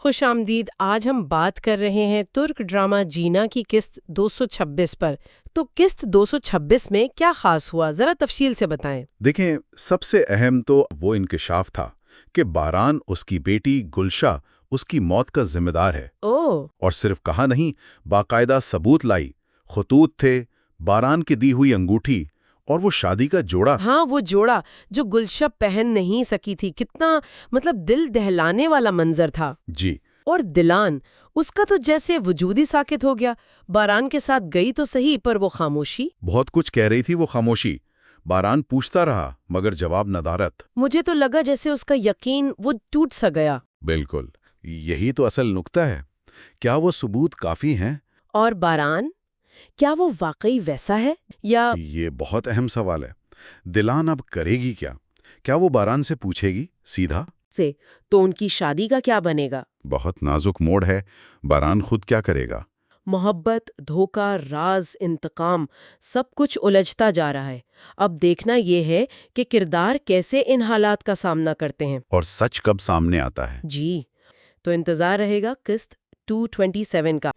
खुशामदीद। आज हम बात कर रहे हैं तुर्क ड्रामा जीना की किस्त 226 पर। तो किस्त 226 में क्या खास हुआ, जरा तफसील से बताएं। देखें, सबसे अहम तो वो इंकिशाफ था कि बारान उसकी बेटी गुलशा उसकी मौत का जिम्मेदार है। ओह, और सिर्फ कहा नहीं, बाकायदा सबूत लाई। खतूत थे, बारान की दी हुई अंगूठी और वो शादी का जोड़ा। हाँ, वो जोड़ा जो गुलशा पहन नहीं सकी थी, कितना दिल दहलाने वाला मंजर था। जी, और दिलान, उसका तो जैसे वजूद ही साकित हो गया। बारान के साथ गई तो सही, पर वो खामोशी। बहुत कुछ कह रही थी वो खामोशी। बारान पूछता रहा मगर जवाब नदारत। मुझे तो लगा जैसे उसका यकीन वो टूट सा गया। बिल्कुल, यही तो असल नुक्ता है। क्या वो सबूत काफी हैं? और बारान, क्या वो वाकई वैसा है या ये बहुत अहम सवाल है। दिलान अब करेगी क्या? क्या वो बारान से पूछेगी सीधा? से तो उनकी शादी का क्या बनेगा? बहुत नाजुक मोड़ है। बारान खुद क्या करेगा? मोहब्बत, धोखा, राज, इंतकाम, सब कुछ उलझता जा रहा है। अब देखना ये है कि किरदार कैसे इन हालात का सामना करते हैं। और सच कब सामने आता है? जी, तो इंतजार रहेगा किस्त 227 का।